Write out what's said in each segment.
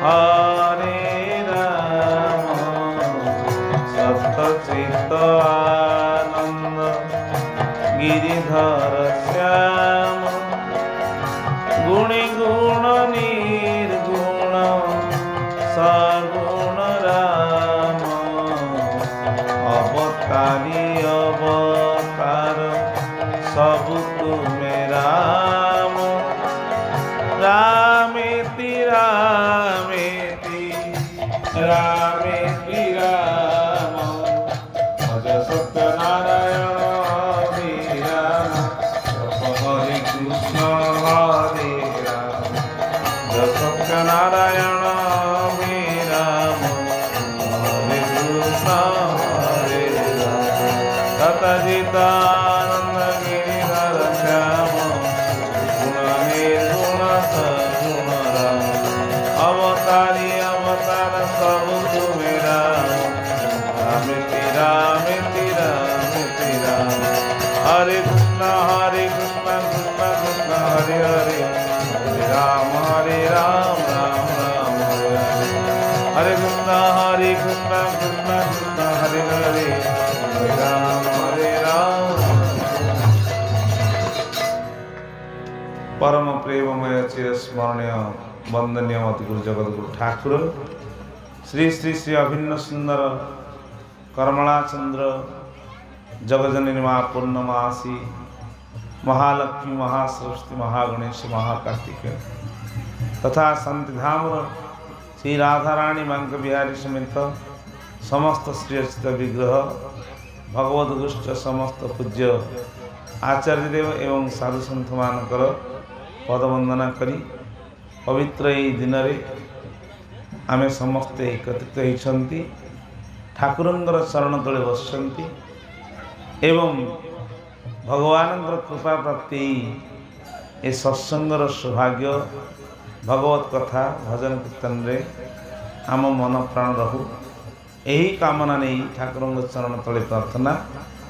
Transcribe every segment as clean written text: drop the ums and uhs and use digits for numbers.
हरे राम सतचित आनंद गिरिधर श्याम गुणी गुण निर्गुण सगुण राम अवतारी अवतार सबु तुमे राम रामेति रामेति रामेति राम भज सत्यनारायण राम हरे कृष्ण हरे राम भज सत्यनारायण राम हरे कृष्ण हरे राम सतजितानंद गिरिधर श्याम गुण निर्गुण सगुण राम अवतारी अवतार सब तुमे राम रामेति रामेति रामेति राम हरे कृष्ण कृष्ण कृष्ण हरे हरे हरे राम राम राम हरे हरे कृष्ण कृष्ण कृष्ण हरे हरे हरे राम परम प्रेममय चिरस्मरणीय वंदनीय मत गुरु जगतगुरु ठाकुर श्री श्री श्री अभिन्न सुंदर कर्मला चंद्र जगजननी माँ पूर्णमासी महालक्ष्मी महासरस्वती महागणेश महाकार्तिकेय तथा शांतिधाम श्री राधाराणी मांक बिहारी समेत समस्त श्री अर्चित विग्रह भगवदगुष्ठ समस्त पूज्य आचार्य देव एवं साधु सन्थ मानकर पदवंदना करी पवित्र यही दिन आमे समस्ते एकत्रित होती ठाकुरंकर शरण तले बसंती एवं भगवान कृपा प्राप्ति ए सत्संगर सौभाग्य भगवत कथा भजन कीर्तन रे आम मन प्राण रहू यही कामना नहीं ठाकुर चरण तले प्रार्थना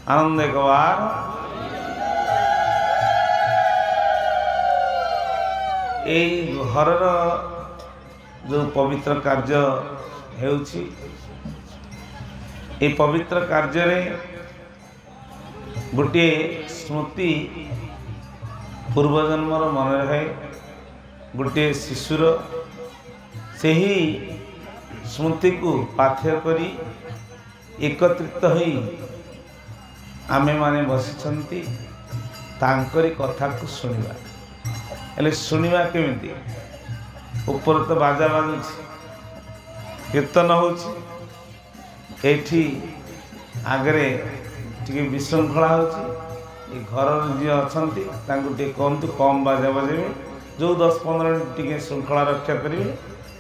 आनंद एक बार घर जो पवित्र कार्य हेउछि ए पवित्र कार्य रे गोटे स्मृति पूर्वजन्मर मन रहे गोटे शिशुर से ही स्मृति को पाथ्य करी एकत्रित होई आमे माने बसिछंती तांकरी कथा को सुनिबा एले सुनिबा केमिति ऊपर तो बाजा बाजुछि कीर्तन होछि एठी आगरे टिके विशृंखला होछि ए घर जी अछंती तांकु टिके कहंतु कम बाजा बजेबे जो 10-15 मिनट टिके श्रृंखला रक्षा करिवे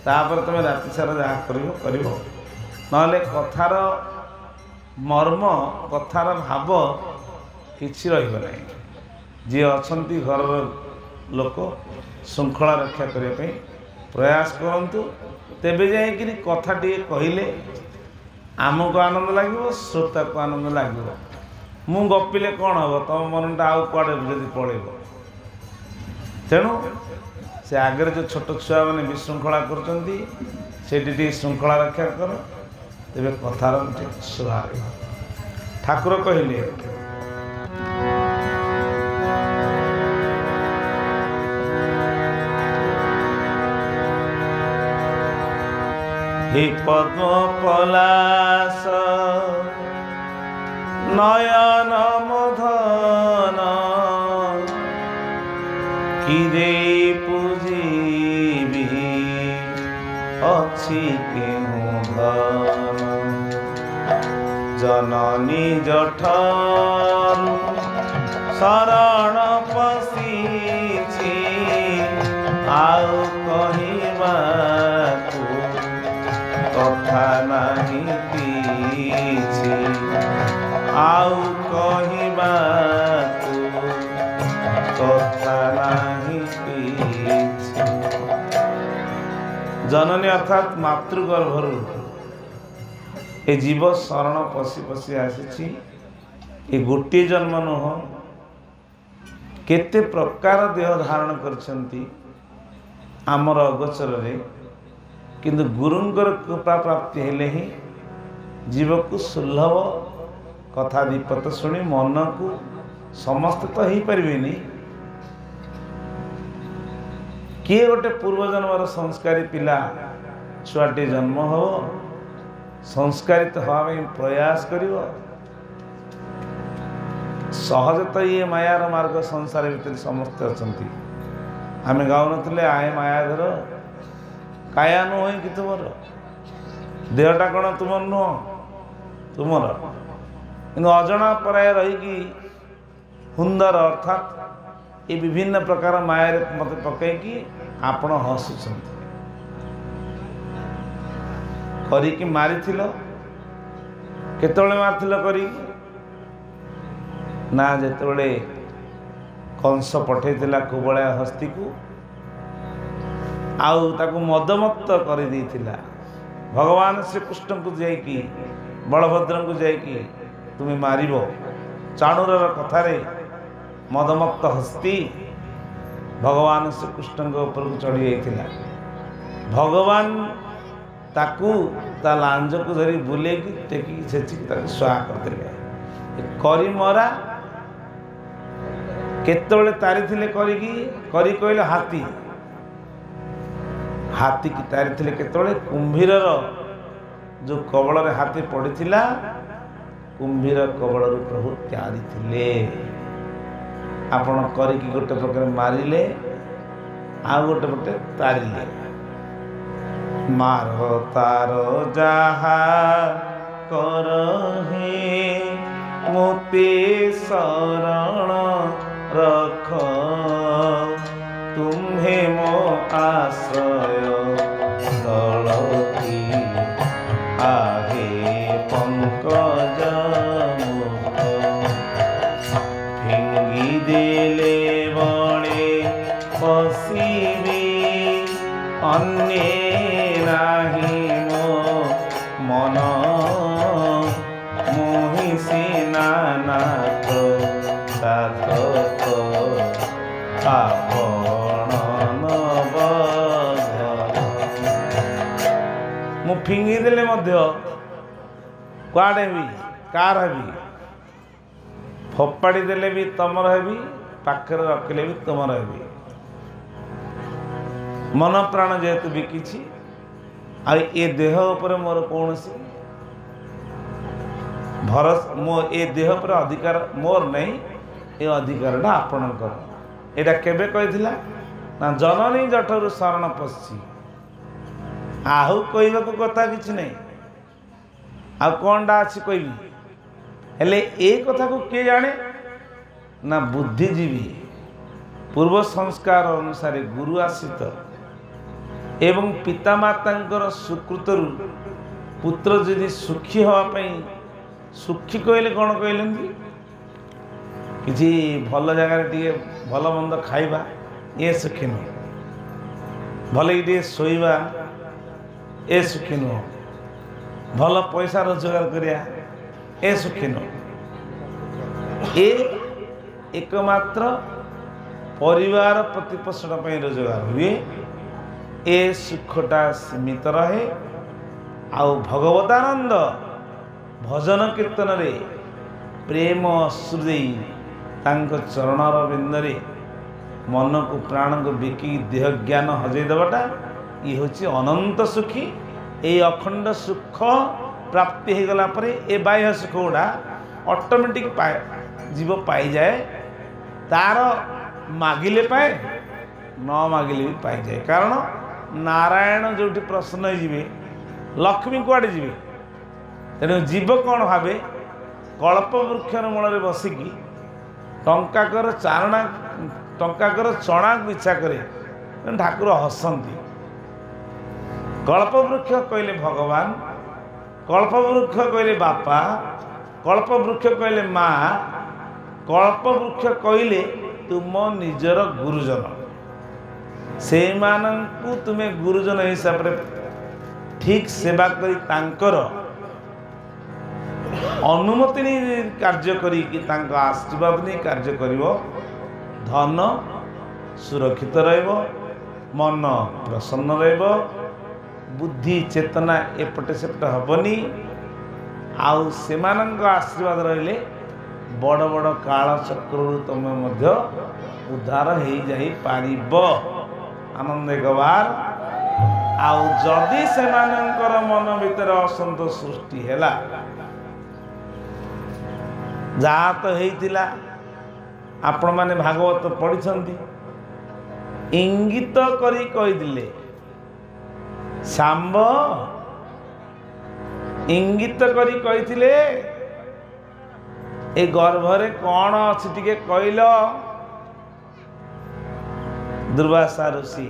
तापर तुम राति सारा जहाँ कर ना कथार मर्म कथार भाव किसी रही जी अच्छा घर लोक श्रृंखला रक्षा करने प्रयास करूँ तेबे जाकि कथा टे कहले आमको आनंद लगे श्रोता को आनंद लगे मु गपिले कौन हम तुम मनटा आउ कड़े जब पलैब तेणु से आगे जो छोट छुआ मैंने विशृंखला कर श्रृंखला रक्षा कर तेरे कथार शोभा ठाकुर कहले हे पद्म पलाश नयन मधन किरे पूजिबी अच्छी केहूँ धन जननी जठारु शरण पशिछि आउ कहिबाकु कथा नहीं किछि आउ कहिबाकु कथा नहीं किछि। जननी अर्थात मातृगर्भर ए जीव शरण पशि पशि आसी ए गोटे जन्म नुह केते प्रकार देह धारण करछंती आमर अगोचर रे किंतु गुरुंकर कृपा प्राप्ति हेले ही जीव को सुलभ कथा दीपत शुणी मन को समस्त तो हो पारे किए गोटे पूर्वजन्मर संस्कारी पिला छुआटे जन्म हो संस्कारित हवा प्रयास करिवो सहज तो ये मायार मार्ग संसार भितर समस्त अच्छा आम गाँव आए मायाधर काया नुह कि तुमर देहटा कौन तुम नुह तुमर कि अजणा पराय रही हुंदर अर्थात ये विभिन्न प्रकार माया मत पकईकि आपण हसुंट करी मारी केतले मार करी ना जेतबेले कंस पठेला कुबळा हस्ती को आउ ताकू मदमत्त कर देथिला भगवान श्री कृष्ण को जाइकी बलभद्र को जाइकी तुम्हें मारिबो चाणूर कथारे मदमत्त हस्ती भगवान श्री कृष्ण के ऊपर को चढ़ी जाइथिला भगवान ताकू ता लांज को धरी बुले की टेकी छेची ताकू स्वाहा करदेले करी मरा केतबेले तारी थिले करी कहले हाथी हाथी की तारी थिले केतबेले कुंभीर जो कबल रे हाथी पड़ीथिला कुंभीर कबल प्रभु त्यारी थिले आपण करिकी गोटे प्रकार मारिले आ गोटे पटे तारिले मारो तारो जहा करहे मोते शरण रख तुम्हें मो आश्रय दलती आहे पंकज फिंगी देले बड़े पशिबी अन्य नाही मो मन मोहिसी नानाथ मु फिंगी देले कुआड़े भी कार हेबी फोपाड़ी देले भी तमर हेबी पाखे रखिले भी तुमर हेबी मन प्राण जेहेतु बिकी आ देह उपर मोर कौन भरोसा मो ए देह पर अधिकार मोर नहीं ये अधिकार आपणकर एटा केबे कहिथिला ना जननी जठरु शरण पशी आहु कहबाकू कथा किछि नहीं आ कौनटा अच्छी कहबी हेले ए कथा को किए जाने ना बुद्धिजीवी पूर्व संस्कार अनुसार गुरु आश्रित एवं पितामाता सुकृतरु पुत्र यदि सुखी होगापी सुखी कहले कौन कहले किसी भल जगार टे भल मंद खाइबा ये सुखी नुह भल टे शोइबा ए सुखी नुह भल पैसा रोजगार करिया ए सुखी नुह ए एकमात्र परिवार प्रतिपोषण पर रोजगार हुए ए सुखटा सीमित रहे आउ भगवतानंद भजन कीर्तन रे प्रेम अश्रु तांको चरणर बिंदरे मन को प्राण को बिकी देह ज्ञान हजई देवाटा ये हूँ अनंत सुखी ये अखंड सुख प्राप्ति हो गला परे ए बाह्य सुख गुड़ा ऑटोमेटिक जीव पाई जाए तार मागिले पाए न मागिले भी पाई जाए कारण नारायण जो प्रसन्न जीवे लक्ष्मी कुआड़े जीवे तेणु जीव कौन भावे कल्प वृक्षर मूल बसिकी टंकाकर चारणा टंकाकर चणा को इच्छा करे ठाकुर हसंती कल्प वृक्ष कहले भगवान कल्प वृक्ष कहले बापा कल्प वृक्ष कहले माँ कल्प वृक्ष कहले तुम निजर गुरुजन से मानू तुम्हें गुरुजन हिसाब से ठीक सेवा करी तांकर अनुमति नहीं कार्य करी कि तांका आशीर्वाद नहीं कार्य करिवो धन सुरक्षित रहिबो मन प्रसन्न रहिबो बुद्धि चेतना एपटे सेपटे हेनी आउ से आशीर्वाद रहिले बड़ बड़ काल चक्र तुम उद्धार हो जाई पारिब। आनंद गवार आउ जदि से मन भीतर असंतोष सृष्टि हैला जहाँ तो होइतिला आपण माने भागवत पढ़ी इंगित करी कहीदिले सांब इंगित करी कही ए गर्भरे कौन अच्छी टिके कहल। दुर्वासा ऋषि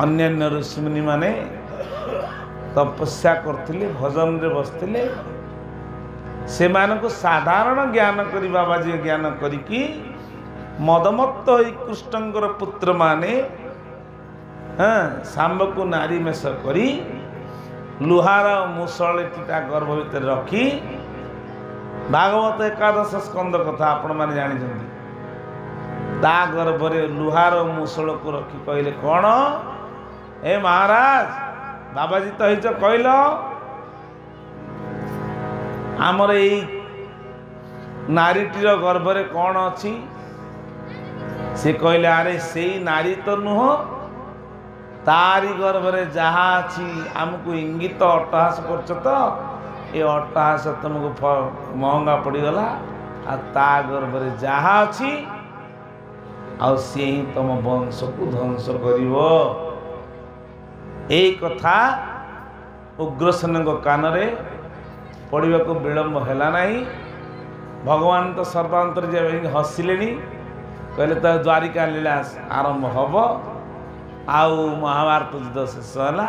अन्यान्य ऋषिमुनि माने तपस्या करथिले भजन रे बसथिले से मानक साधारण ज्ञान करी बाबाजी ज्ञान करिकी मदमत्त होई कृष्णंकर पुत्र माने सांब को नारी मेष करी लुहार मुसलटीटा गर्भ भितर रखी भागवत एकादश स्कंद कथा आपण माने जानी ता गर्भरे लुहार मुसल को रखी कहले कौन ए महाराज बाबाजी तो हिच कहल आमर यही नारीटीर गर्भरे कौन अच्छी से कहले अरे से नारी तो नुह तारी गर्भरे जहाँ अच्छी आमको इंगित अट्टहास करछ तो ये अट्टहास तुमको महंगा पड़गला आ ता गर्भरे जहाँ अच्छी आ सी ही तुम वंश को ध्वंस करिवो। एक कथा उग्रसेन कानरे पढ़ा को विलम्ब है नहीं। भगवान तो सर्वांतर्यामी हसिले कहले तो द्वारिका लीला आरंभ हम आउ महाभारत युद्ध शेष है।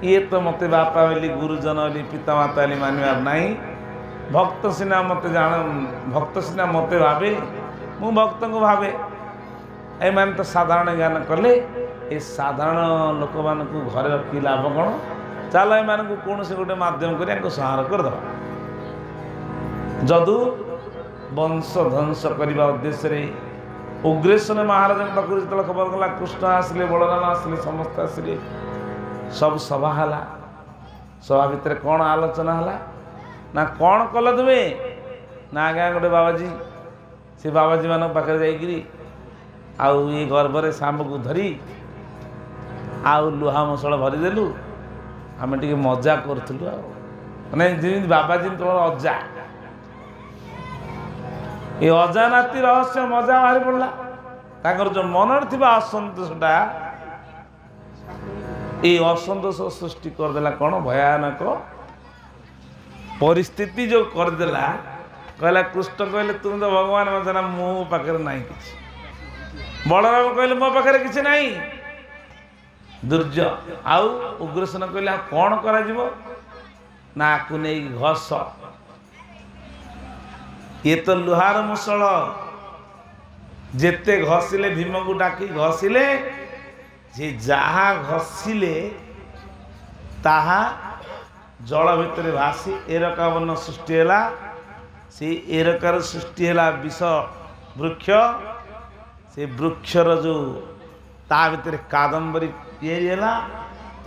ये तो मत बापा बोली गुरुजन बोली पितामाता बोली मानवार नहीं। भक्त सीना मत जान भक्त सीना मत भावे मु भक्त को भावे ए मान तो साधारण ज्ञान कले ए साधारण लोक मान घरे रखी लाभ कौन चल एम को कौन से गोटे मध्यम कर संहार करद जदु वंश ध्वंस करने उद्देश्य उग्रेशन महाराज पाखु जो खबर गला कृष्ण आसिले बलराम आसिले समस्त आसिले सब सभा है सभा भितर कौन आलोचना है ना कौन कल तुम्हें ना आज्ञा गोटे बाबाजी से बाबाजी मान पाखे जाइकरी आउ ये गर्भरे सांब को धरी आउ लुहा मसला भरीदेलु आम टे मजा करूँ मैंने बाबाजी तुम अजा ये अजा नाती रहस्य मजा बाहरी पड़ा ताकर जो मन असंतोषटा ये असंतोष सृष्टि करदेला कौन भयानक परिस्थिति जो करदेला कहला कृष्ण कहले तुम तो भगवान मजना मो पाखे ना कि बलराम कहले मो पाखे किसी ना दुर्जय आउ उग्रसेन कहले कौन करा ना आकु नहीं घस ये तो लुहार मुसल जेते घसिले भीम को डाकी घसिले जे जहा घसिले ताहा जल भितर भासी एरकावन सृष्टि है से एरकार सृष्टि है विष वृक्ष से वृक्षर जो ता भितर कादम्बरी है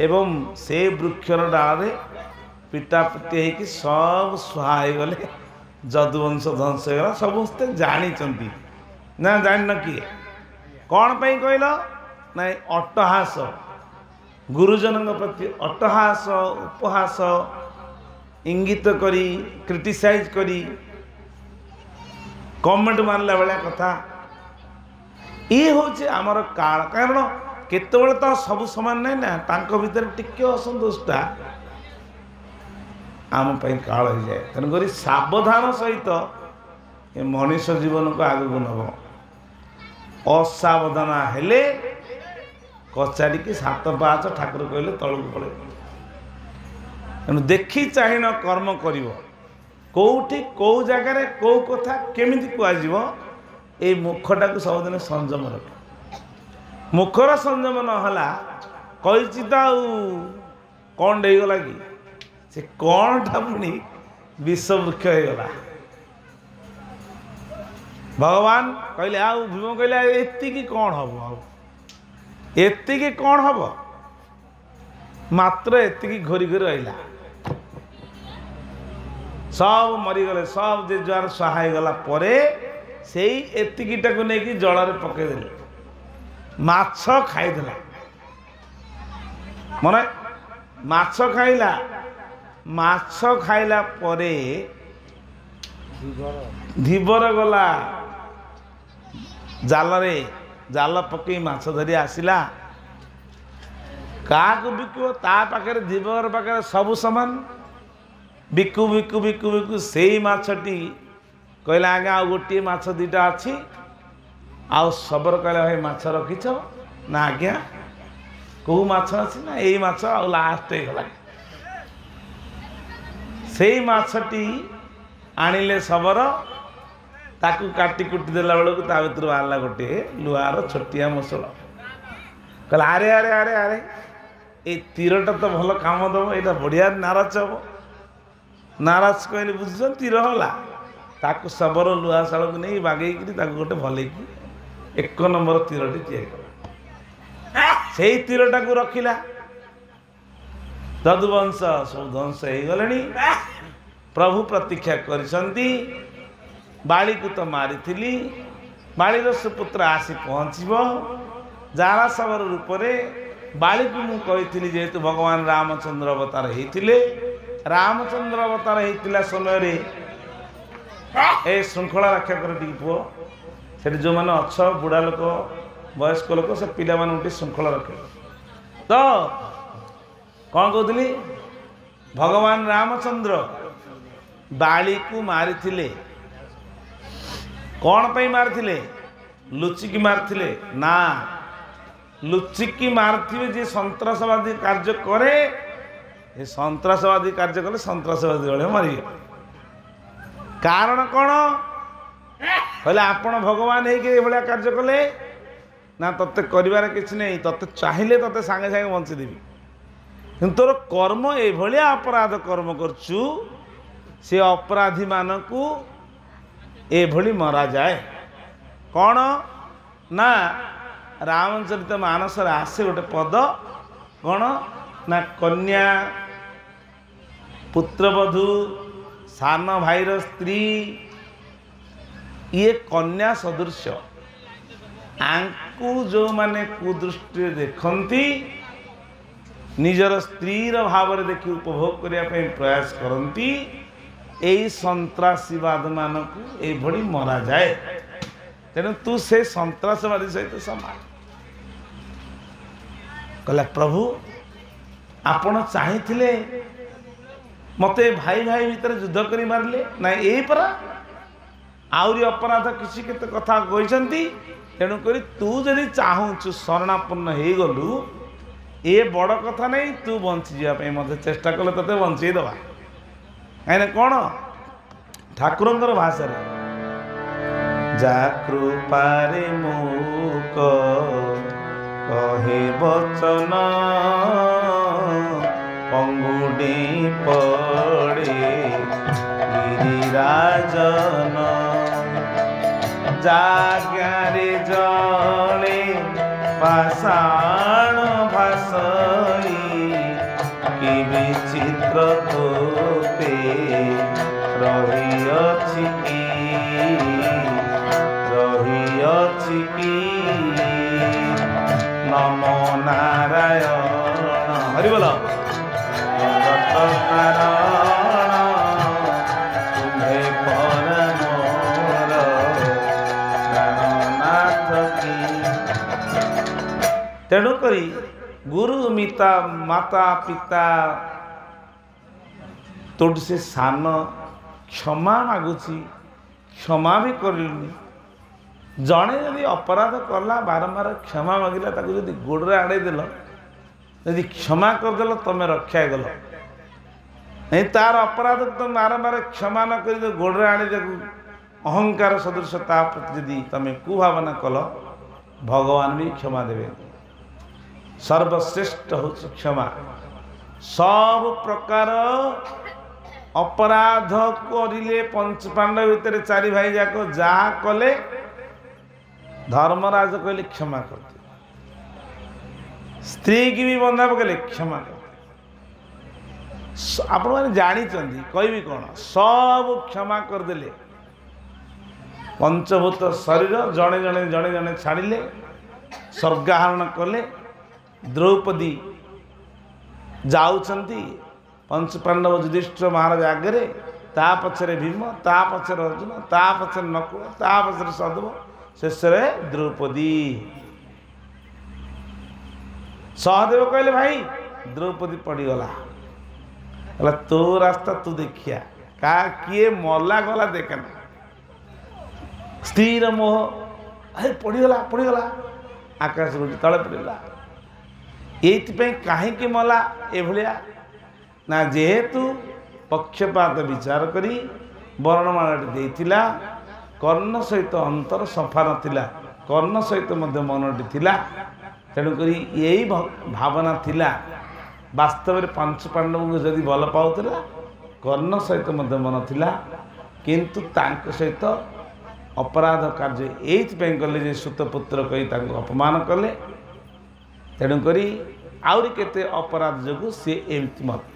एवं से वृक्षर डाल पिटापिटी होगी सब सुहा गले जदुवंश ध्वंस होगा समस्ते जानी ना जान किए कौन पाई कहल ना अट्टहास गुरुजन प्रति अट्टहास उपहास इंगित करी क्रिटिसाइज करी कमेंट मारला भाया कथा ये हूँ आमर काल कारण केतबेले तो सब समान नहीं ना तांको भीतर टिके असंतोषटा आम काल हो जाए तेणुक सावधान सहित ये मनीष जीवन को आगू नब असावधान हेले कचाड़ी की सात पाँच ठाकुर कहले तलू पड़े तेणु देखी चाहिए कर्म कर कौटी कौ जगार कौ कथा केमी कह ये मुखटा को सबुदिन संयम रख मुखर संयम नहला कही तो कौन डेगला कि से कौन टा पुणी विष वृक्ष होगा भगवान कहले आ भीम कहले एति कौन हम एति कौन हम मात्र एतिकी घोरी घोरी रहा सब मरीगले सब जे जुआर सहाय गला परे से एतिकीटा को लेकिन जल पकईदे माछ खाईदेला मन माछ खाइला माछ खाइला परे धीबर गला जाल पकई माछ धरी आसिला क्या बिकु ता पाखे धीबर पाखे सब सामान बिकु बिकु बिकु बिकु से माछटी कहला आज्ञा आ गोटे माछ दुईटा अच्छी आउ सबर कहला भाई माछ रखिछ ना आज्ञा कौ माछ अच्छी ना यही माछ आ लास्ट गला से माछटी आनिले सबर ताकू काटी कुटी देला बेलू ता भर बाहर गोटे लुहार छोटिया मसल कहला अरे अरे अरे अरे ये तीरटा तो भल काम दब यहाँ बढ़िया नाराज हम नाराज कहले बुझुन तीर होला ताकू सबर लुहा शाल को नहीं बागेक गोटे भल एक नंबर तीरटी तैयारी से तीरटा को रखिला ददुवंश सब ध्वंस हो गले प्रभु प्रतीक्षा करिसंती बाली को तो मारी बालीर सुपुत्र आसी पहुँचब जारा सबर रूप बाली को मुझे जेहेतु भगवान रामचंद्र अवतार होते रामचंद्र अवतार होता समय ए श्रृंखला रक्षा कर पुओ से जो मैंने अच्छ बुढ़ा लोक वयस्क लोक से पिला मानू श्रृंखला रखे तो कौन कहती भगवान रामचंद्र बाली को मारी कौन पे मारी लुचिकी मारी ना लुचिकी मारथिबे जे सन्त्रासवादी कार्य करे ये सन्त्रासवादी कार्य कले सन्त्रासवादी वाले मारे कारण कौन कहले आपण भगवान है भाया कार्य कले ना तत्ते करिवार किछि नहीं तत्ते चाहिए तत्ते सांगे सांगे बंची देवी किंतु तोर कर्म ए भलिया अपराध कर्म करचु से अपराधी मानकू ए भली मरा जाए कौन ना रामचरित मानस आसे गोटे पद कौन ना कन्या पुत्रवधू सान भाईर स्त्री ये कन्या सदृश आंकु जो माने कुदृष्टि देखती निजर स्त्रीर भाव देखि उपभोग करने प्रयास करती यही सन्त्रासीवाद मानक ये मरा जाए तेणु तू से सन्त्रासवादी सहित समान कहला प्रभु आपण चाहिए मते भाई भाई भितर युद्ध कर मारे ना यही परा आउरी अपराध किसी केते कथा कहते तेणुक तू जदि चाहूचु शरणापन्न हो गलु ये बड़ कथा नहीं तू बंची जावाई मत चेष्टा कले ते बंचईदवा कहीं कौन ठाकुर भाषा जा कृपारे मूक कहे बचन पंगुडी पड़े गिरिराजन जाग्यारे जड़े पाषाण भाषई कि विचित्र तोते रही कि नमो नारायण हरि बोल तुम्हें परम प्राणनाथ की तेणुक गुरु मिता माता पिता तोड़ से सान क्षमा मागुची क्षमा भी करनी जड़े यदि अपराध कला बारंबार क्षमा मागिला ताको यदि गोड़े आड़े देल यदि क्षमा करदेल तुम रक्षा गल नहीं तार अपराध तुम बारंबार क्षमा न कर गोड़े आड़े अहंकार सदृशता प्रति तुम कुभावना कल भगवान भी क्षमा देवे सर्वश्रेष्ठ हो क्षमा सब प्रकार अपराध करिले पंच पांडव भितर चारि भाई जाक जा कले धर्मराज कहले क्षमा करते स्त्री की भी बंधा पकड़े क्षमा करते आपण मैंने जानी कहबी कौन सब क्षमा करदे पंचभूत शरीर जड़े जड़े जड़े जड़े छाड़िले स्वर्गाहरण कले द्रौपदी जाऊँगी पंचपांडव युधिष्ठिर महाराज आगे ता पछरे भीम ता पछरे अर्जुन ता पछरे नकुल ता पछरे सदव शेष द्रौपदी सहदेव कहले भाई द्रौपदी पड़गला कहला तो रास्ता तू देखिया का किए मला गला देखना स्थिर मोह अरे पड़गला पड़गला आकाश रू तले पड़गला ये कहीं मला एभलिया ना जेहेतु पक्षपात विचार करी वर्णमाला देइथिला कर्ण सहित अंतर सफा नथिला कर्ण सहित मध्य मनटी थिला तेणुक यही भावना थिला वास्तव में पंच पांडव को जदि भल पाउथिला कर्ण सहित मध्य मन थिला किंतु तांक सहित अपराध कार्य ये कले जे सुतपुत्र कही अपमान कले तेणुक आउरी केते अपराध जो सी एमती मत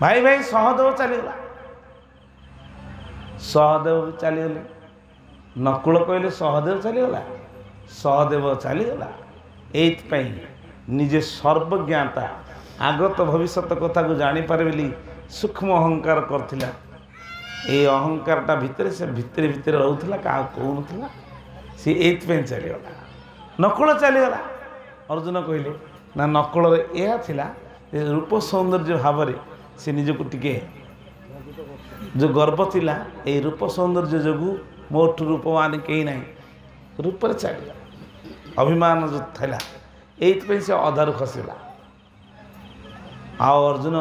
भाई भाई सहदेव चलीगला सहदेव भी चलीगले नकुल कहले सहदेव चलीगला सहदेव चलीगला ये निजे सर्वज्ञाता आगत भविष्य कथा को जानीपारे बोली सूक्ष्म अहंकार करथिला ये अहंकारटा भितर से भितर भितर रहूला क्या कहूला सी ये चलीगला नकुल चलीगला अर्जुन कहले ना नकुल यह थिला रूप सौंदर्य भाव से निजक टिके जो गर्व थिला ये रूप सौंदर्य जोगु मोट रूपवान कहीं ना रूप चलिया अभिमान जो था ये से अधारू खसला अर्जुन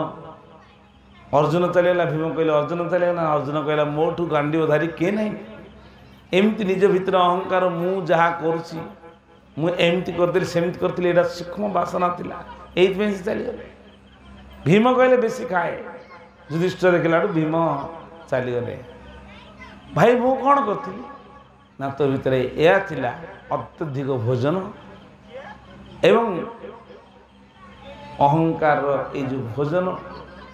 अर्जुन चलेगा भीम कहले अर्जुन चलेगा ना अर्जुन कहला मोठू गांडी उधारी किए ना एमती निज भितर अहंकार मु जहाँ करुँची मुझे करदेली सेमती करती यहाँ सूक्ष्म बासना थिला ये चलीगले भीम कहले बेसी खाए युधिष्ठिर देखला भीम चलीगले भाई मु कौन करी ना तो भितर यह थिला अत्यधिक भोजन एवं अहंकार ये जो भोजन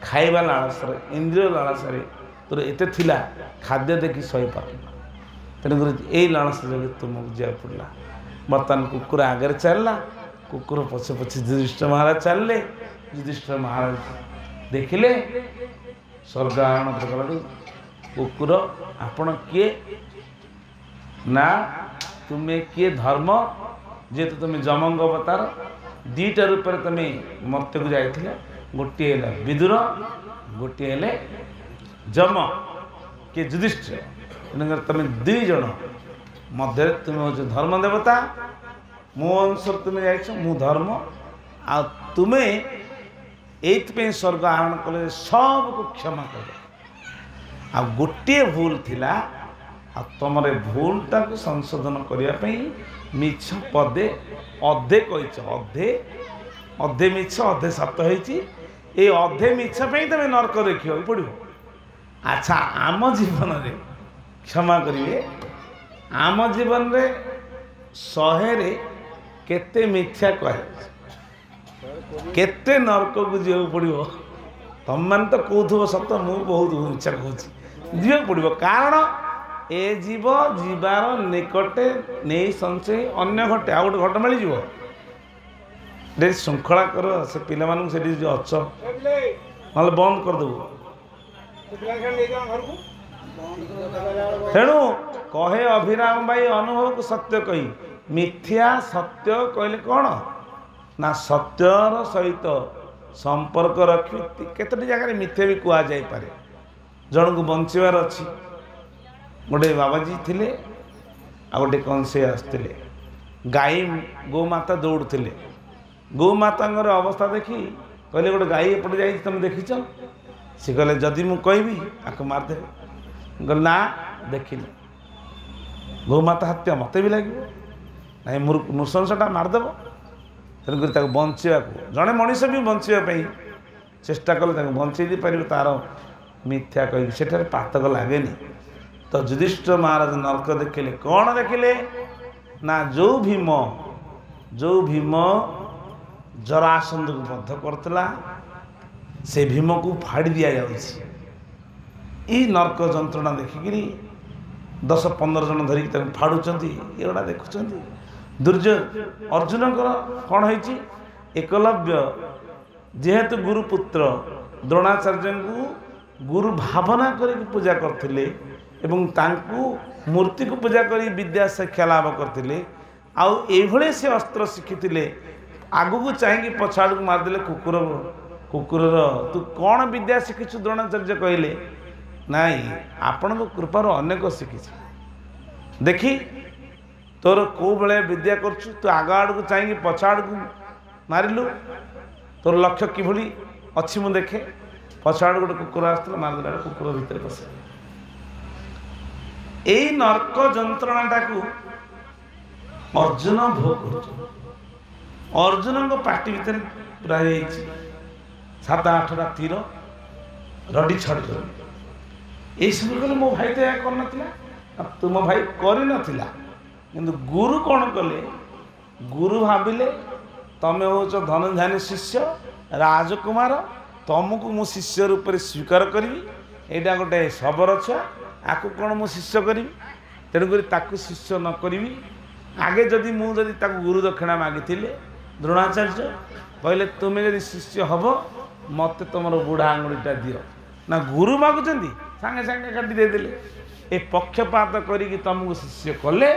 खाइबा लालसर इंद्रिय लालसर तोर एत थिला खाद्य देखी सही पार तेणुक यही लालस जो तुमको जा पड़ा बर्तमान कुकुर आगे चलला कुकुर पछे पछे युधिष्ठिर महाराज चलले युधिष्ठिर महाराज देखिले स्वर्गाहरण प्रकरण कुकुर आपण किए ना तुम्हें किए धर्म जेहेतु तुम्हें जमंग अवतार दीटा रूप में तुम्हें मर्त्य को जाइए गोटे विदुर गोटे जम किए युधिष्ठिर तुम्हें दुई जन मध्य तुम्हें हो धर्म देवता मो अंश तुम्हें जाइछ मु धर्म आ तुम्हें ये स्वर्ग आहरण कले सब को क्षमा कर आ गोटे भूल थिला आ तुम भूलटा को संशोधन करने मिछ पदे अधे कहीच अधे अधे मिछ अधे सत होती अधे मिछ तुम नरक देखा पड़ो। अच्छा आम जीवन में क्षमा करेंगे आम जीवन रे शहे केते मिथ्या कहे केते नरक को जीव पड़ो तुम मैंने तो कहूब सत मु बहुत इच्छा कहूँ जीव पड़ो कारण ए जीव जीवार निकटे नहीं संचय अन्य घटे आ गए घट मिल जाए श्रृंखला कर से पिला से अच्छ ना बंद करदेबू तेणु कहे अभिराम भाई अनुभव को सत्य कही मिथ्या सत्य कहले कौन ना सत्यर सहित संपर्क रखी केतोटी जगह मिथ्या भी कह जाए जन को बंचार अच्छी गोटे बाबाजी थिले आ गोटे कंसे आसते गाई गोमाता दौड़े गोमाता अवस्था देखी कहले गोटे गाई एपटे जा तुम देखीच सी कहले जदि मु कहबी आक मारदे कहले ना देखिनी गोमाता हत्या मत भी लगे ना नृशंसटा मारदेव तेणुक बचा जड़े मनीष भी बचाई चेष्टा कले बचे पार तार मिथ्या कह से पातक लगे तो युधिष्ठिर महाराज नरक देखिले कौन देखिले ना जो भीम जरासंध को बद्ध करतला से भीम को फाड़ी दि जाऊँगी। ये नर्क जंत्रणा देखिकी 10-15 जन धरिक फाड़ुंट एगुड़ा देखुं दुर्जय अर्जुन कौन है एकलव्य जेहेतु गुरुपुत्र द्रोणाचार्य को गुरु भावना करके पूजा करते मूर्ति को पूजा कर विद्या शिक्षा लाभ करते आउ से अस्त्र शिखी आगू को चाहिए पछाड़ को मारदे कुकुर तू कौन विद्या शिखिछु द्रोणाचार्य कहले नाई आपण को कृपार अनेक शिखी देखी तोर कौ भाया विद्या करछु तू आग आड़ को चाहिए पछाड़ को मारिलु तोर लक्ष्य किभली अच्छी मु देखे पछाड़ गोटे कुकुर आसला मारदेला कुकुर भितर पशे यही नर्क जंत्रणाटा को अर्जुन भोग कर अर्जुन पार्टी भितर पूरा 7-8टा तीर रडी छड़ कर ये सब कले मो भाई तो यह कर तुम भाई कर किंतु गुरु कौन कले गुरु भाविले तमें होच धनधानी शिष्य राजकुमार तुमको मु शिष्य रूप से स्वीकार करी यहाँ गोटे शबर छुआ आपको कौन मु शिष्य करी तेणुक ताकू शिष्य न करी आगे जदि मुझे गुरु दक्षिणा मागी द्रोणाचार्य कहले तुम्हें जदि शिष्य हम मत तुम बुढ़ा आंगुड़ीटा दियो ना गुरु मागुंट सांगे सांगे काटी देदेले ए पक्षपात करी तुमको शिष्य कले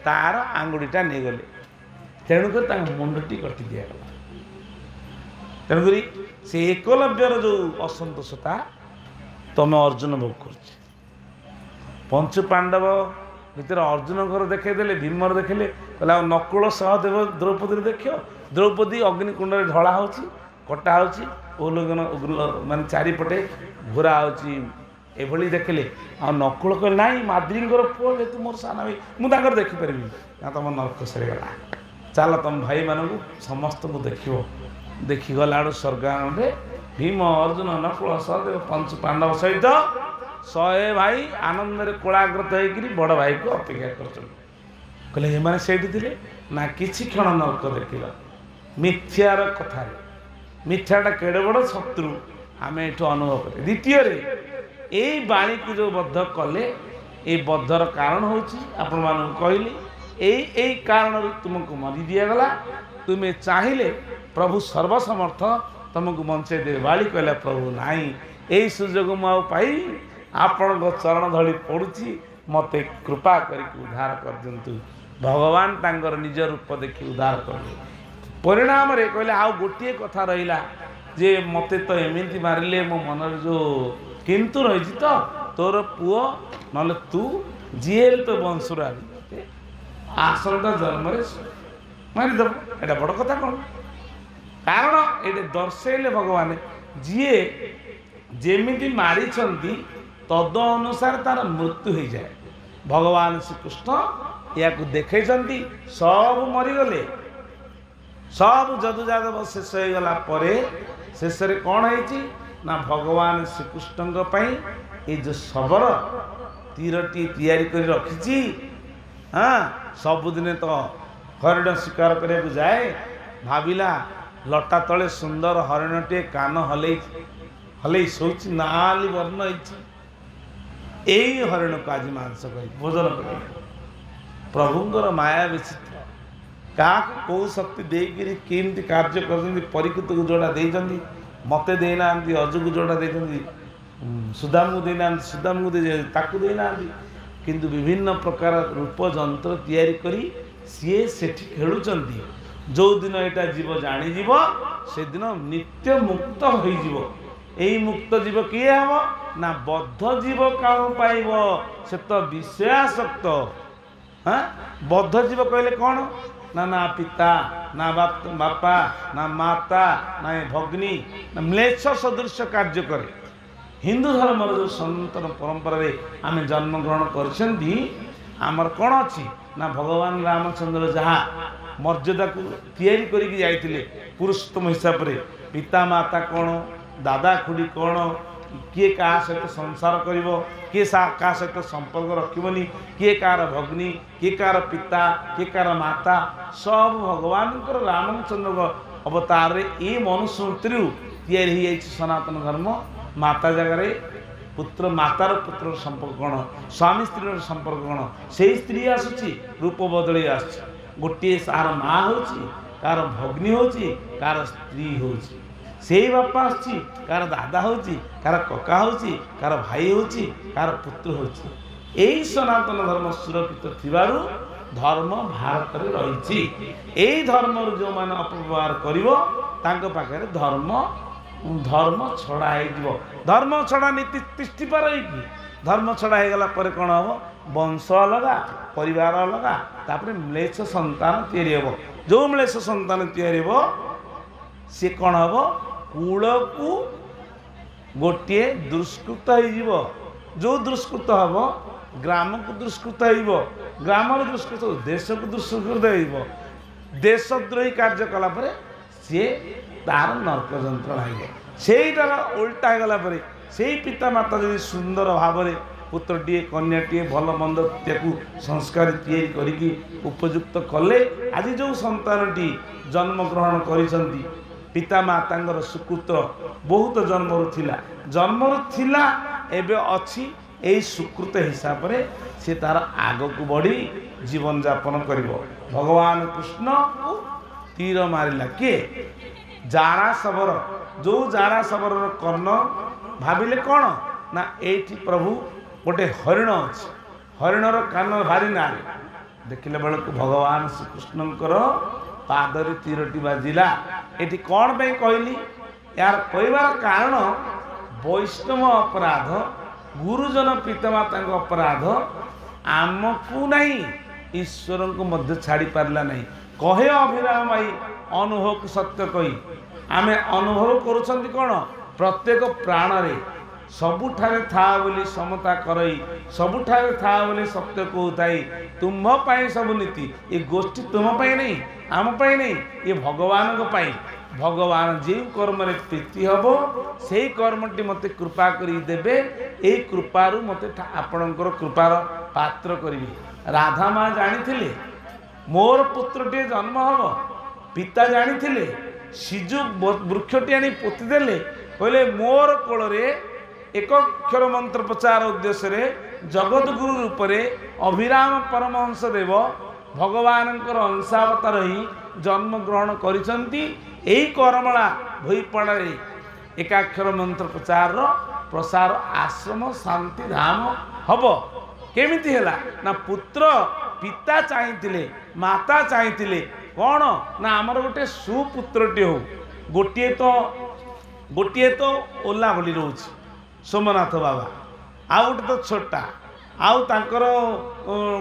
तार आंगुड़ीटा नहीं गले तेणुक मुंडटी कटि दिगला तेणुक से एकलव्यर जो असंतोषता तुम अर्जुन भोग कर पंचु पांडव भितर अर्जुन घर देखले भीमर देखले कहले नकुल सहदेव द्रौपदी देख द्रौपदी अग्निकुंड में ढला हो कटा होलोगन मान चारिपटे घोरा होली देखले आ नकुल कहले नाई माद्रींगर पुओ जेतु मोर साना भाई मुझे देखिपारि ना तुम नर्क सरीगला चल तुम भाई मान समस्त को देखीगला स्वर्गांडे भीम अर्जुन नकुल सहदेव पंच पांडव सहित 100 भाई आनंद कोलाग्रत होकर बड़ भाई को अपेक्षा कर मैंने से ना किसी क्षण नर्क देख मिथ्यार कथा मिथ्याटा केड़े बड़ शत्रु आम ये अनुभव करें द्वितीय यही बाणी को जो बद्ध कले ये बद्धर कारण होपण मान कहली यही कारण तुमको मरी दिगला तुम्हें चाहिए प्रभु सर्वसमर्थ तुमको बंचे दे बाली कहला प्रभु नाई यही सुजोग मुई आपण चरण धड़ी पड़ुची मत कृपा करके उद्धार कर दिंतु भगवान तांगर निज रूप देखी उद्धार कर परिणाम रे कहले आउ गोटे कथा रहिला जे मते तो एमती मारिले मो मन जो किंतु रही तो तोर पुओ नले तू जेल तो वंशुरा आसरटा जन्म मारिदेव एटा बड़ कथा कौन कारण ये दर्शेले भगवान जी जेमिति मारी तद अनुसार तार मृत्यु हो जाए भगवान श्रीकृष्ण या देखई सब मरीगले सब जदु जादव शेष हो गला शेष कौन है ना भगवान श्रीकृष्ण ये जो शबर तीरटी तैयारी कर रखी हाँ सबुदिन तो हरिण शिकार करने जाए भाविला लटा तले सुंदर हरिणटे कान हल शोच नाली वर्ण यही हरिण को आज मांस कर भोजन कर प्रभुंर माया विचित्र क्या कौ शक्ति देकर केमती कार्य कर परीक्षित को जोड़ा देती मते देना अजु को जोड़ा देती सुदाम को देना सुदाम को देना किंतु विभिन्न प्रकार रूप जंत्र तैयारी करी सी सेठी खेलुचंती जो दिन यहाँ जीव जानीज से दिन नित्य मुक्त हो यही मुक्त जीव किए हम ना बद्ध जीव कौन पाइब से तो विषयासक्त हाँ बद्ध जीव कहले कौन ना ना पिता ना बापा ना माता ना भग्नी ना म्लेच्छ सदृश कार्य करे हिंदू धर्म जो सनातन परंपरा रे आम जन्म ग्रहण करमर कौन अच्छी ना भगवान रामचंद्र जहाँ मर्यादा को तैयारी करके जाइए पुरुषोत्तम हिसाब से पिता माता कौन दादा खुड़ी कौन किए क्या सहित संसार कर किए क्या सहित संपर्क रखनी किए कार भग्नी किए कार पिता किए कार माता सब भगवान रामचंद्र अवतार ये मनुस्मृति या सनातन धर्म। माता जगह पुत्र मातार पुत्र संपर्क कौन, स्वामी स्त्री संपर्क कौन, से स्त्री आसूची रूप बदल आस गोटे कार माँ हो कार भग्नी हो कार स्त्री हो बापा आसी कार दादा हो कार कका हो कार भाई हो कार पुत्र हो। यही सनातन धर्म सुरक्षित थिबारु धर्म भारत में रही। यही धर्म जो मैंने अपव्यवहार कर धर्म धर्म छड़ा हो धर्म छड़ा नीति तिष्टि पार धर्म छड़ा हो गला पर कौन हम वंश अलगा परिवार अलगा तापर म्लेच्छ संतान तैयारी हो जो म्लेच्छ संतान तैयारी हो सी कौन हम कूल को गोटे दुष्कृत हो जो दुष्कृत हम ग्राम को दुष्कृत हो ग्राम दुष्कृत देश को दुष्कृत हो देशद्रोही कार्य कलापर सी तार नरक जंत्रणा हो उल्टा गला से पिता माता जब सुंदर भाव में पुत्रटीए कन्याटीए भल मंद संस्कार तैयारी उपयुक्त कले आज जो संतानटी जन्म ग्रहण करिसंती पिता माता सुकृत बहुत जन्मरु थिला एबे अछि यही सुकृत हिसाब से से तार आग को बढ़ी जीवन यापन करिवो। भगवान कृष्ण को तीर मारिला किए जारा शबर जो जारा शबर कर्ण भाविले कौन ना एठी प्रभु गोटे हरिण अच्छे हरिणर कान भारी नारे देखिले बेल को भगवान श्रीकृष्णकर पादरी तीरटी बाजिला एटी कौन पे कहली यार कहबार कारण वैष्णव अपराध गुरुजन पितामाता अपराध आमको नहीं ईश्वर को मध्य छाड़ी पारला नहीं कहे अभिराम भाई अनुभव को सत्य कही आमे अनुभव करुछंती कौन प्रत्येक प्राण रे सबुठारे था बोली समता करई सबुठारे था बोली सत्य कहताई तुम पाई सब नीति ये गोष्ठी तुम पाई नहीं आम पाई नहीं ये भगवान को पाई भगवान जो कर्म रे प्रीति हबो से कर्मटी मते कृपा करी देबे ए कृपारु मते आपणकर कृपार पात्र करी राधा माँ जानी मोर पुत्रटे जन्म हम पिता जानी सिजु वृक्षटी आनी पोतीदेले कहले मोर कोल एक अक्षर मंत्र प्रचार उद्देश्य जगत गुरु रूप अभिराम परमहंस देव भगवान अंशावतार ही जन्म ग्रहण करिसंती एही करमला भोईपड़ा एकाक्षर मंत्र प्रचार प्रसार आश्रम शांति धाम हब केमिति हैला ना पुत्र पिता चाहिए माता चाहिए कौन ना आमर गोटे सुपुत्रटे हो गोटे तो ओला बोली रोच सोमनाथ बाबा आउ गोटे तो छोटा आउ तांकर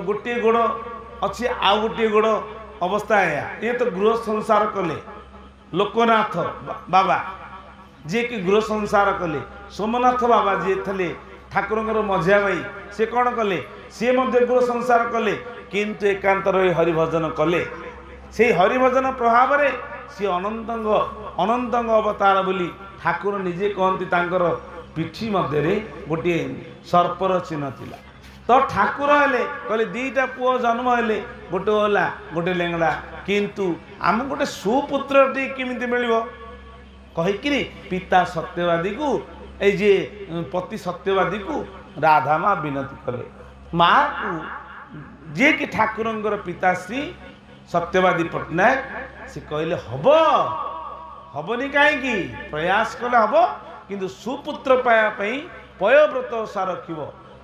गोटे गोड़ अच्छी आउ गोटे गोड़ अवस्था है ये तो गृह संसार कले लोकनाथ बाबा जी कि गृह संसार कले सोमनाथ बाबा जी थे ठाकुर मझिया भाई से कौन कले सी गृह संसार कले किंतु एकांत रही हरिभजन कले से हरिभजन प्रभाव में सी अनंत अवतार बोली ठाकुर निजे कहती तांकर पिठी मध्य गोटे सर्पर चिन्ह थिला तो ठाकुर हेले कहले दीटा पुओ जन्म हेले गोटे ओला गोटे लेंगड़ा किंतु आम गोटे सुपुत्र केमिति मिलिबो कहिकिरी पिता सत्यवादी को ए जे पति सत्यवादी को राधा माँ विनती कले माँ को जे कि ठाकुरंगर पिताश्री सत्यवादी पट्टनायक से कहले हबनी कहीं प्रयास कले हम किंतु सुपुत्र पायापी पयव्रत ओषा रखिब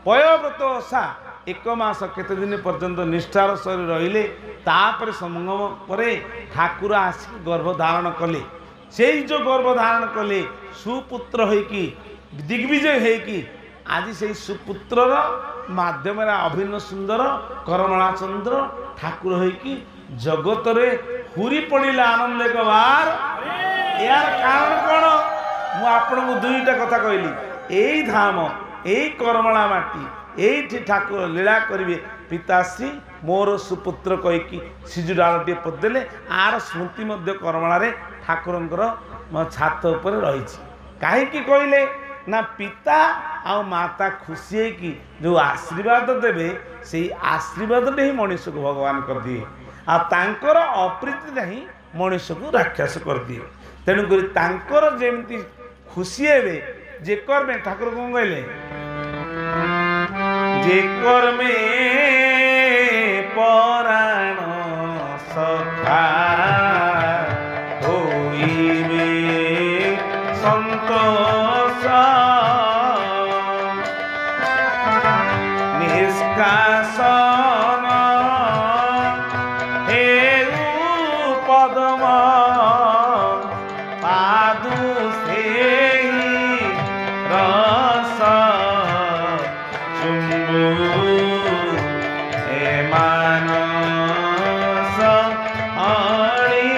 पयव्रत ओषा एक मास केते दिन पर्यंत निष्ठार सर रहिले तापर संगम परे ठाकुर आसिक गर्भ धारण कले से जो गर्भ धारण कले सुपुत्र होइकी दिग्विजय होइकी आज से सुपुत्रर माध्यम अभिन्न सुंदर करमला चंद्र ठाकुर होइकी जगत रे हुरी पड़िला आनंद एक बार यार कारण कौन मु आपण को दुईटा कथा कहली यही धाम यही करमला माटी यही ठाकुर लीला करिवे पिताश्री मोर सुपुत्र कहीकि सिजु डालटे पोदेले आर स्मृति मध्य करमला रे ठाकुरंकर छात उपर रही कहीं कहले ना पिता आ माता खुशी है कि जो आशीर्वाद देवे से आशीर्वाद ही मनुष्य को भगवान कर दिए आ तांकर अप्रीति ही मनुष्य को राक्षस कर दिए तेणुक जमी खुशी हे जे कर्मे ठाकुर कौन कहले जे कर्मे पराण सखा होइबे संतोष निष्कासन हेउ पदम पादु सेहि रस चुम्बु हे मानस अणि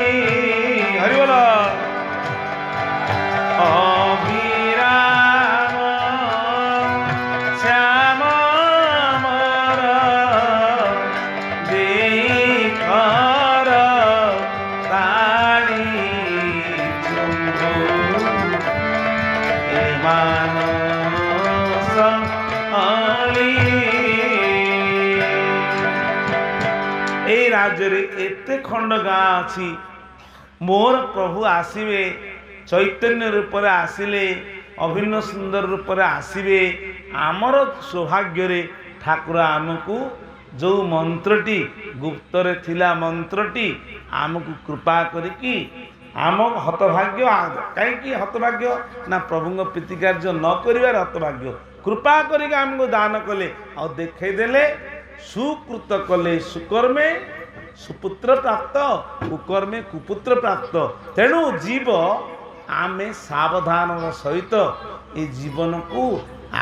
हरि बोल अभिराम श्याम मर देई कर ताणी चुम्बु हे मानस अणि ए राज्य रे एते खंड गाँ अच्छी मोर प्रभु आसिबे चैतन्य रूप में आसिले अभिन्न सुंदर रूप में आसिबे आमर सौभाग्य रे ठाकुर आमको जो मंत्रटी गुप्तरे थिला मंत्रटी आमको कृपा करिकी आम हतभाग्य कहीं हतभाग्य ना प्रभु प्रीति कार्य न कर हतभाग्य कृपा करिक आमको दान कले आ देखदेले सुकृत कले सुकर्मे सुपुत्र प्राप्त कुकर्मे कुपुत्र प्राप्त तेणु जीव आमे सावधान सहित ये जीवन को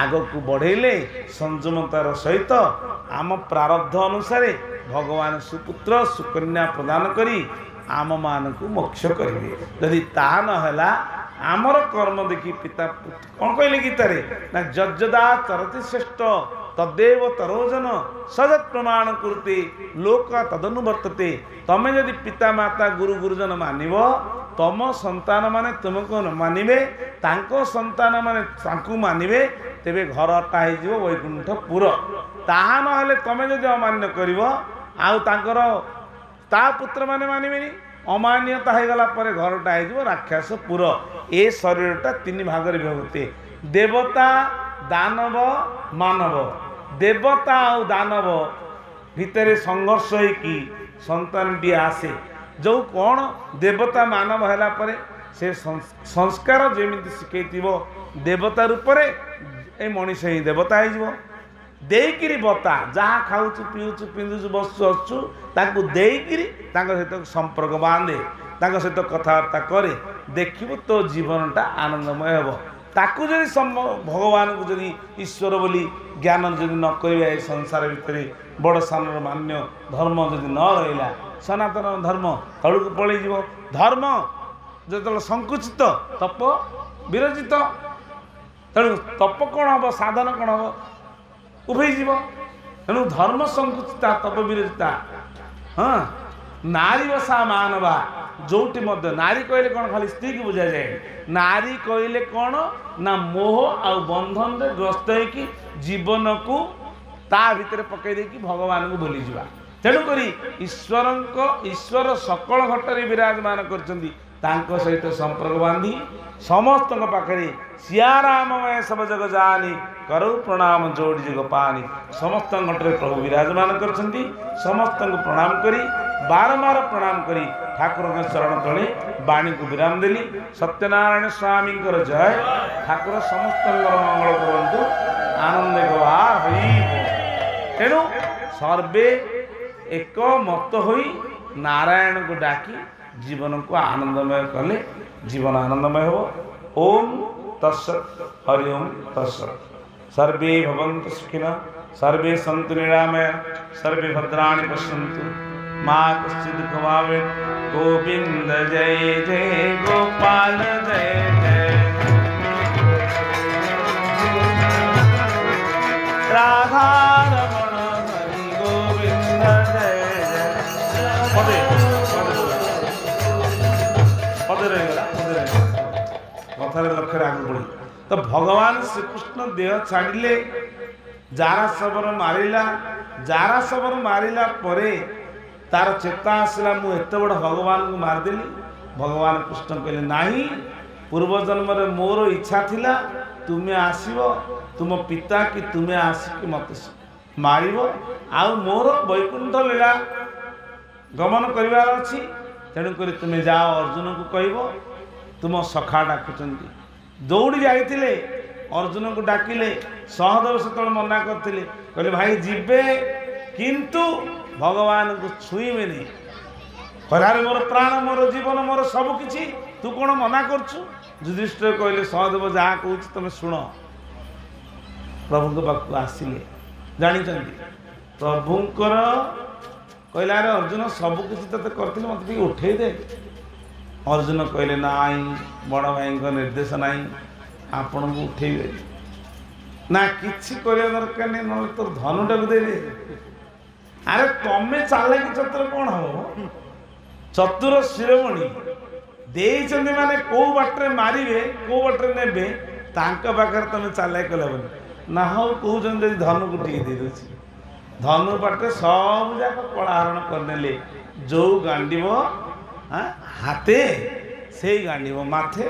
आग को बढ़ेले संयमतार सहित आम प्रारब्ध अनुसार भगवान सुपुत्र सुकन्या प्रदान करी आम मान को मोक्ष करेंगे यदि ताहा न है आमर कर्म देखी पिता कौन कहले गीतारे ना जज्जदा तरति श्रेष्ठ तदेव तरोजन सजत प्रमाण कुरुते लोक तदनुवर्तते तमें जदि पिता माता गुरु गुरुजन मानिब तम संतान माने तुमको मानिबे तांको संतान माने तांको मानिबे तेबे घर अटा हो वैकुंठपुर ताहा न हेले तमें जदि अमान्य करिव आउ तांकर ता पुत्र माने मानिबेनी अमान्यता हो गला पर घरटा हो राक्षसपुर ए शरीरटा तीन भाग रे विभक्ति देवता दानव मानव देवता और दानव भितर संघर्ष होगी संतान टी आसे जो कौन देवता मानव है पर से संस्कार जमी शिखे देवता रूप में ए मनीष ही देवता हो देकिरी बता जहाँ खाऊचु पीऊचु पिंधुचु बसु आसु ताकू देकिरी सहित संपर्क बांधे सहित कथबार्ता करे देखिबु तो जीवनटा आनंदमय हेब ताकू जदि भगवान को जदि ईश्वर बोली ज्ञान जदि न करिबा ए संसार भितर बड़ सान मान्य धर्म जदि न रहिला सनातन धर्म तलू पलि जीव धर्म जो संकुचित तप विरचित तेणु तप कौन हम साधन कौन हम उभय जीव तेणु धर्म संकुचिता तप विरचिता हाँ नारी बसा मानवा जोटी मध्य नारी कहले कौन खाली स्त्री की बुझा जाए नारी कहले कौन ना मोह आ बंधन रे ग्रस्त होगी जीवन को ता भितर पकई देकी भगवान को भूली जावा तेणुक ईश्वर सकल घटरे विराजमान करछंती तांको सहित संपर्क बांधी समस्त पाखे सियारामय सब जग जानी करो प्रणाम जोड़ी जग पानी समस्त घटरे प्रभु विराजमान करछंती समस्त को प्रणाम करी बारंबार प्रणाम करी ठाकुर के चरण तले वाणी को विराम देली सत्यनारायण स्वामी जय ठाकुर समस्त मंगल करंतु आनंद गवा हई तेणु सर्वे एक मत होई नारायण को डाकी जीवन को आनंदमय कले जीवन आनंदमय हो ओम तत्सत हरि ओम तत्सत सर्वे भवन्तु सुखिनः सर्वे सन्तु निरामया सर्वे भद्राणि पश्यन्तु मा कश्चित् दुःखं भवेत् गोविंद जय जय गोपाल जय जय राधा रमण हरि गोविंद जय जय पदे कथार लक्ष्य आगे बढ़ी तो भगवान श्रीकृष्ण देह छाड़िले जारा सबर मारिला जारा सबर मारिला परे तार चेता आसला मु एत बड़ भगवान को मारदेली भगवान कृष्ण कहले नाही पूर्व जन्म रे मोर इच्छा थिला तुमे आसीबो तुम पिता कि तुमे आसिक मत मारिबो आ मोर वैकुंठ लीला गमन करिवार अछि तेणु करी तुमे जाओ अर्जुन को कहबो तुम सखा डाकुचंती दौड़ी जाइतिले अर्जुन को डाकिले सहदेव से मना करथिले कहले भाई जीवे किंतु भगवान को छुईबे नहीं कहले मोर प्राण मोर जीवन मोर सब किछि तू कौन मना करछु युधिष्ठिर कहले सहदेव जहाँ कहूँ तुम शुण प्रभु के पाख आसिले जानी प्रभुंकर कहला रे अर्जुन सब किछि तते करथिले मते टिके उठेई दे अर्जुन कहले नाई बड़ भाई निर्देश नाई आपण को उठेबे ना किछि करिया दरकार नहीं न तो धनुटा को दे दे अरे तमे चाले कि चतुर कौन हो चतुर शिरोमणि देइचंदी माने को बाटरे मारिबे को बाटरे नेबे तांका पाखर तमे चाले कलबनी ना हो कहउचन जदी धनु को टिके दे दोछि धनु बाटरे सब जाक कलाहरण करनेले जो गांडीबो हाथे से गांडीबो माथे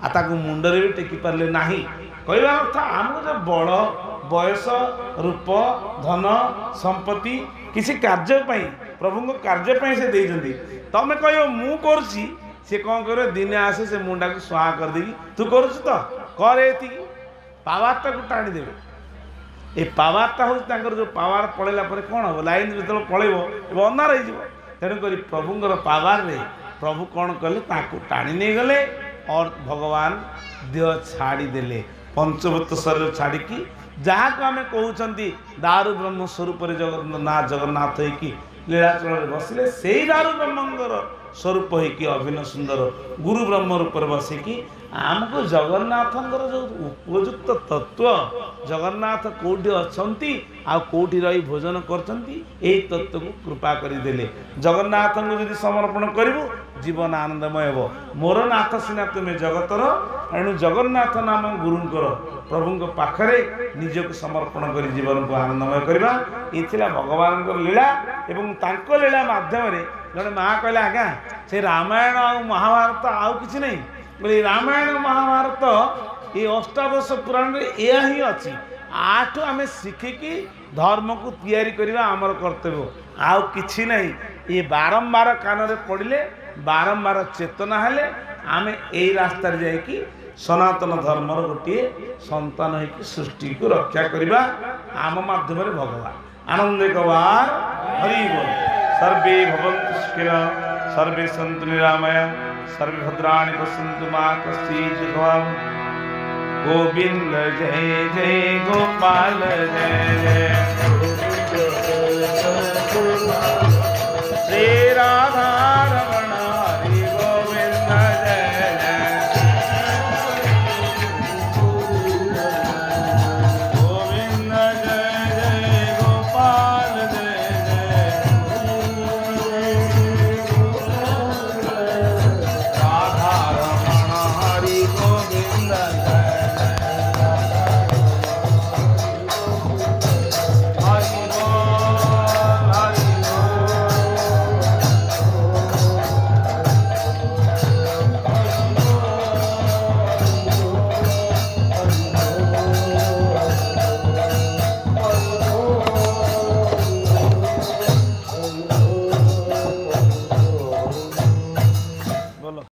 आता को मुंडरे भी टेकी पारले नाही कहवा अर्थ आमको जो बड़ बयस रूप धन संपत्ति किसी कार्य प्रभु को कार्य से देइजंदी तमे कहियो मु करछि से कौन करे दिने आसे से मुंडा को स्वाहा कर देगी तू करछ तो करे एति पावारटा को टाणी देबे ए पावारटा हो तांकर जो पावर पळेला परे कोन हो लाइन जतल पळेबो ए अन्नार हो जिवो तेणु करी प्रभुंकर पावर रे प्रभु कौन कले ताको टाणी नै गले और भगवान देह छाड़ी देले पंचभूत शरीर छाड़ी की जहाँ को आम कहते दारु ब्रह्म स्वरूप जगन्नाथ होगी लीलाचल बसिले से दारु ब्रह्मंगर स्वरूप होगी अभिन्न सुंदर गुरु ब्रह्म रूप बसिकी आमको जगन्नाथंकर जो उपयुक्त तत्व जगन्नाथ कौटी अच्छी आउटी रही भोजन करछंती तत्व को कृपा करदेले जगन्नाथ को यदि समर्पण करू जीवन आनंदमय हो मोर नाथ सिना तुम्हें जगतर एणु जगन्नाथ नाम गुरुंकर प्रभु पाखरे निजक समर्पण कर जीवन को आनंदमय करवा ये भगवान लीला एवं तांको लीला माध्यम जड़े माँ कहले आज्ञा से रामायण आ महाभारत आउ कि नहीं बोले रामायण महाभारत ये अष्टादश पुराण रे यह ही अच्छी आठ आम शिखिकी धर्म को तैयारी करवा आमर कर्तव्य आउ कि नहीं ये बारंबार कान रे पड़े बारंबार चेतना हेले आम यही रास्तार जाकि सनातन धर्मर गोटे संतान हो सृष्टि को रक्षा करवा आम माध्यम भगवान आनंद कबार हरि बोल सर्वे भवन्तु सुखिनः सर्वे सन्तु निरामया सर्वे भद्राणि पश्यन्तु मा कश्चित् दुःखभाग् गोविंद जय जय गोपाल जय जय श्री राधा